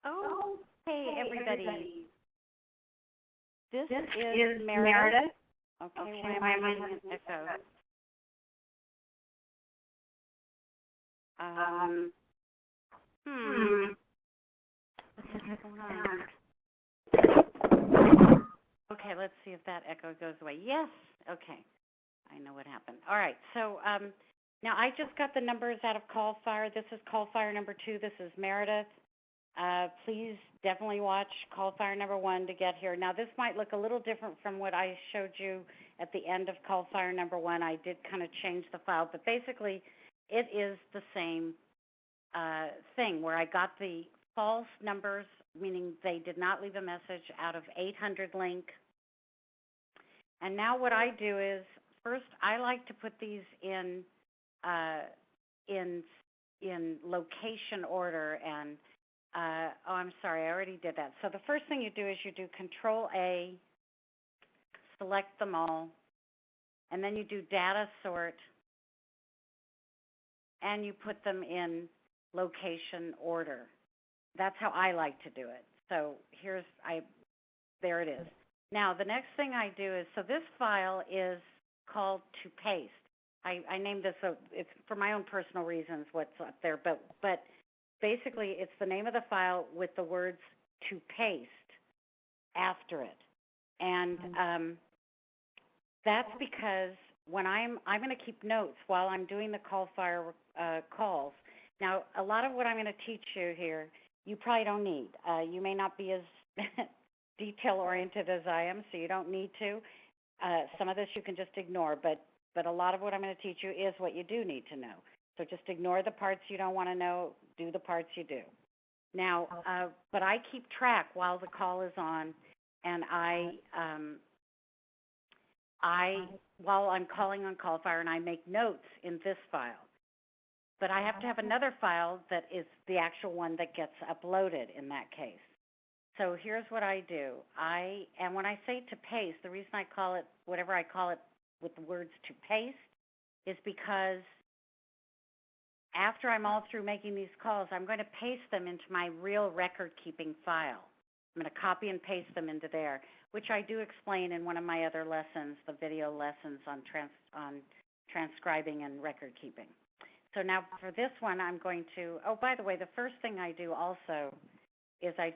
Oh, hey everybody. This This is is Meredith. Meredith. Okay, Okay, why am why I am I getting an having echo? um, Hmm. hmm, What's going on? Okay, let's see if that echo goes away. Yes. Okay. I know what happened. All right. So now I just got the numbers out of Call Fire. This is Call Fire number 2. This is Meredith. Please definitely watch Call Fire number 1 to get here. Now this might look a little different from what I showed you at the end of Call Fire number 1. I did kind of change the file, but basically it is the same thing where I got the false numbers, meaning they did not leave a message, out of 800 link. And now what I do is, first I like to put these uh, in in location order. And oh, I'm sorry, I already did that. So the first thing you do is you do Control A, select them all, and then you do data sort, and you put them in location order. That's how I like to do it. So there it is. Now the next thing I do is, so this file is called to paste. I named this, so it's for my own personal reasons what's up there, but basically it's the name of the file with the words to paste after it. And that's because when I'm going to keep notes while I'm doing the Call Fire calls. Now, a lot of what I'm going to teach you here, you probably don't need. You may not be as detail-oriented as I am, so you don't need to. Some of this you can just ignore, but a lot of what I'm going to teach you is what you do need to know. So just ignore the parts you don't want to know, do the parts you do. Now, but I keep track while the call is on, and while I'm calling on Call Fire, and I make notes in this file. But I have to have another file that is the actual one that gets uploaded in that case. So here's what I do. And when I say to paste, the reason I call it whatever I call it with the words to paste is because after I'm all through making these calls, I'm going to paste them into my real record-keeping file. I'm going to copy and paste them into there, which I do explain in one of my other lessons, the video lessons on transcribing and record-keeping. So now for this one, I'm going to, oh, by the way, the first thing I do also is I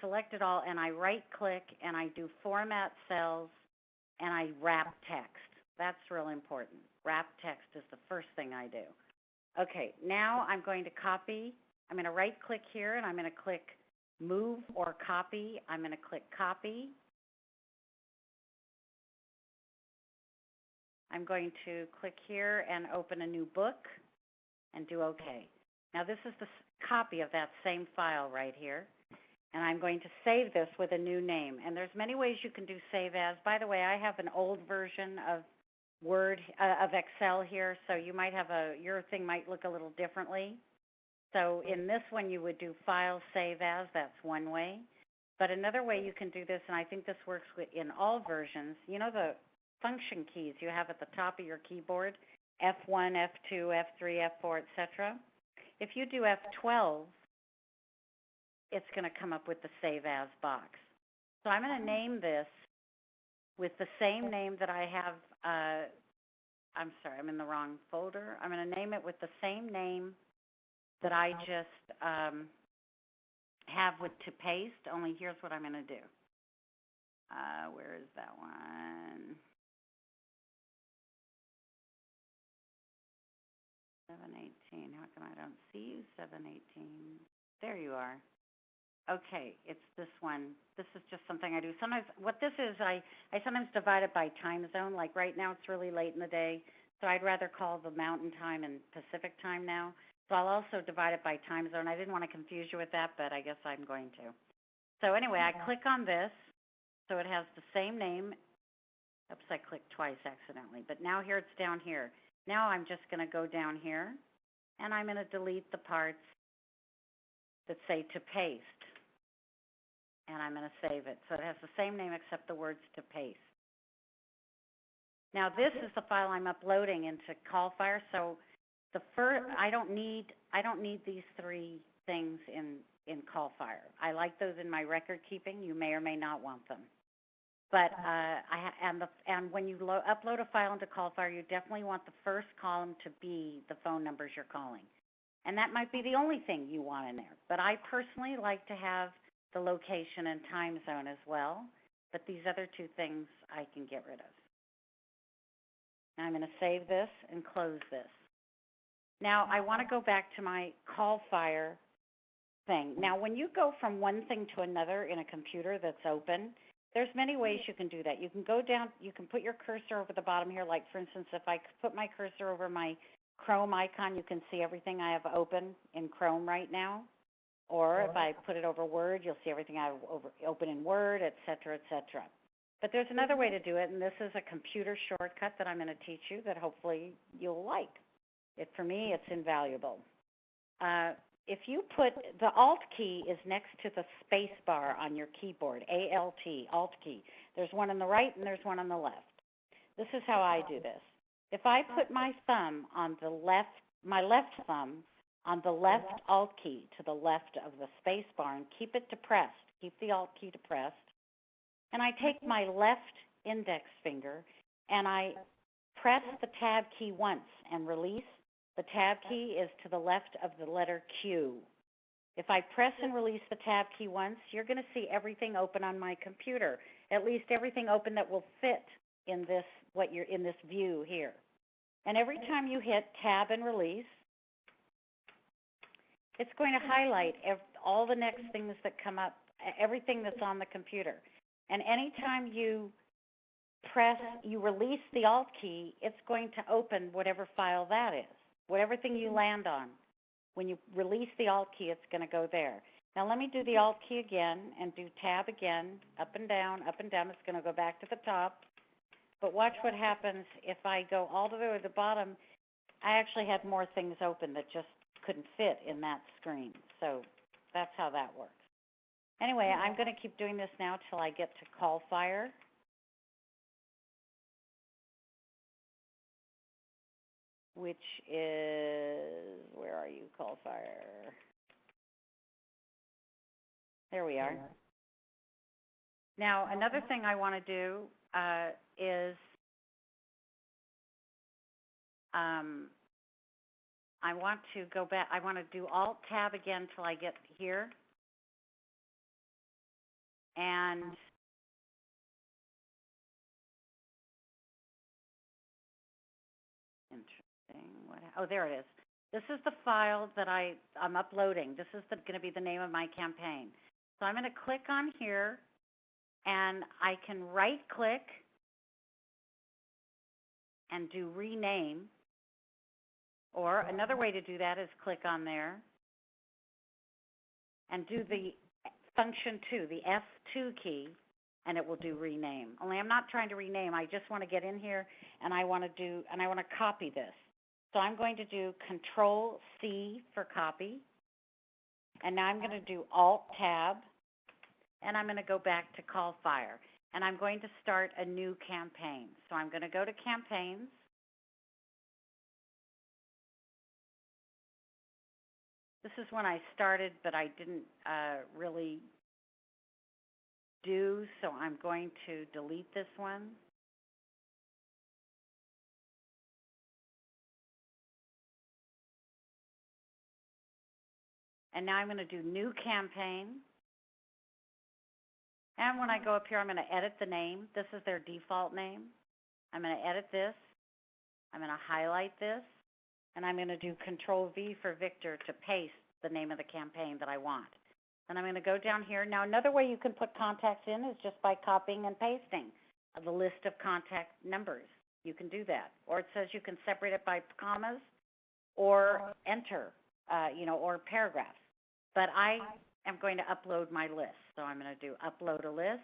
select it all and I right-click and I do Format Cells and I wrap text. That's real important. Wrap text is the first thing I do. Okay, now I'm going to copy. I'm going to right-click here and I'm going to click Move or Copy. I'm going to click Copy. I'm going to click here and open a new book and do OK. Now this is the copy of that same file right here. And I'm going to save this with a new name. And there's many ways you can do save as. By the way, I have an old version of Word, of Excel here, so you might have your thing might look a little differently. So in this one, you would do File Save As. That's one way. But another way you can do this, and I think this works in all versions, you know the function keys you have at the top of your keyboard, F1, F2, F3, F4, etc. If you do F12, it's going to come up with the Save As box. So I'm going to name this with the same name that I have. I'm sorry, I'm in the wrong folder. I'm going to name it with the same name that I just have with to paste, only here's what I'm going to do. Where is that one? 718. How come I don't see you? 718. There you are. Okay, it's this one. This is just something I do. Sometimes what this is, I sometimes divide it by time zone. Like right now it's really late in the day, so I'd rather call the mountain time and Pacific time now. So I'll also divide it by time zone. I didn't want to confuse you with that, but I guess I'm going to. So anyway, I click on this, so it has the same name. Oops, I clicked twice accidentally, but now here it's down here. Now I'm just going to go down here, and I'm going to delete the parts that say to paste. And I'm going to save it. So it has the same name except the words to paste. Now this is the file I'm uploading into Call Fire. So I don't need these three things in CallFire. I like those in my record keeping. You may or may not want them. But and when you upload a file into CallFire, you definitely want the first column to be the phone numbers you're calling. And that might be the only thing you want in there. But I personally like to have the location and time zone as well. But these other two things I can get rid of. Now I'm going to save this and close this. Now I want to go back to my CallFire thing. Now when you go from one thing to another in a computer that's open, there's many ways you can do that. You can go down, you can put your cursor over the bottom here, like for instance, if I put my cursor over my Chrome icon, you can see everything I have open in Chrome right now. Or if I put it over Word, you'll see everything I have open in Word, et cetera, et cetera. But there's another way to do it, and this is a computer shortcut that I'm going to teach you that hopefully you'll like. For me, it's invaluable. If you put, the Alt key is next to the space bar on your keyboard, A-L-T, Alt key. There's one on the right and there's one on the left. This is how I do this. If I put my thumb on the left, my left thumb on the left Alt key to the left of the space bar and keep it depressed, keep the Alt key depressed, and I take my left index finger and I press the Tab key once and release. The Tab key is to the left of the letter Q. If I press and release the Tab key once, you're going to see everything open on my computer, at least everything open that will fit in this in this view here. And every time you hit Tab and release, it's going to highlight all the next things that come up, everything that's on the computer. And anytime you release the Alt key, it's going to open whatever file that is. Whatever thing you land on, when you release the Alt key, it's going to go there. Now let me do the Alt key again and do Tab again, up and down, up and down. It's going to go back to the top. But watch what happens if I go all the way to the bottom. I actually had more things open that just couldn't fit in that screen. So that's how that works. Anyway, I'm going to keep doing this now till I get to CallFire. Which is, where are you, CallFire? There we are. Now, another thing I want to do is I want to go back. I want to do Alt-Tab again till I get here. And oh, there it is. This is the file that I'm uploading. This is going to be the name of my campaign. So I'm going to click on here, and I can right-click and do rename. Or another way to do that is click on there and do the function 2, the F2 key, and it will do rename. Only I'm not trying to rename. I just want to get in here, and I want to copy this. So I'm going to do Control-C for copy, and now I'm going to do Alt-Tab, and I'm going to go back to CallFire, and I'm going to start a new campaign. So I'm going to go to Campaigns, this is when I started, but I didn't really do, so I'm going to delete this one. And now I'm going to do New Campaign. And when I go up here, I'm going to edit the name. This is their default name. I'm going to edit this. I'm going to highlight this. And I'm going to do Control-V for Victor to paste the name of the campaign that I want. Then I'm going to go down here. Now, another way you can put contacts in is just by copying and pasting the list of contact numbers. You can do that. Or it says you can separate it by commas or enter, or paragraphs. But I am going to upload my list. So I'm going to do Upload a List.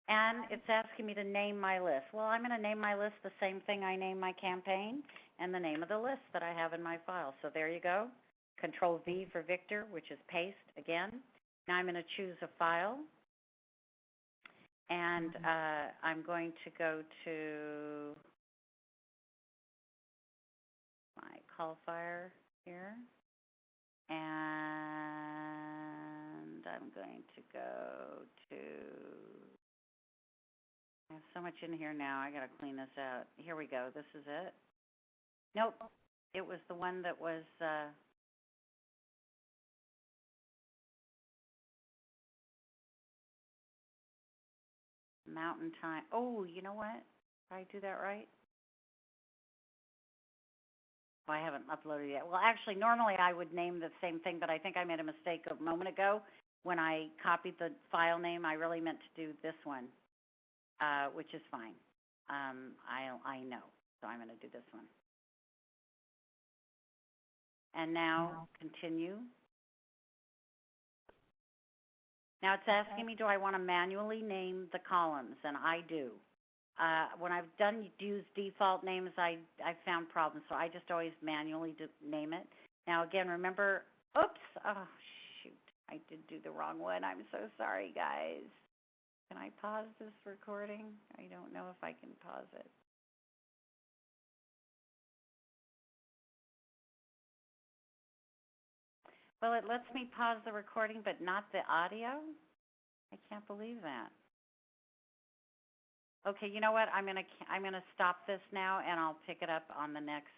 And it's asking me to name my list. Well, I'm going to name my list the same thing I name my campaign and the name of the list that I have in my file. So there you go. Control-V for Victor, which is paste again. Now I'm going to choose a file. And I'm going to go to my call fire here. And I'm going to go to, I have so much in here now, I gotta clean this out. Here we go, this is it. Nope, it was the one that was, Mountain Time. Oh, you know what? Did I do that right? Oh, I haven't uploaded yet. Well, actually, normally I would name the same thing, but I think I made a mistake a moment ago. When I copied the file name, I really meant to do this one, which is fine. I know, so I'm going to do this one. And now continue. Now it's asking me, do I want to manually name the columns? And I do. When I've used default names, I found problems, so I just always manually name it. Now again, remember, oops, oh shoot, I did do the wrong one. I'm so sorry, guys. Can I pause this recording? I don't know if I can pause it. Well, it lets me pause the recording, but not the audio. I can't believe that. Okay, you know what? I'm gonna stop this now, and I'll pick it up on the next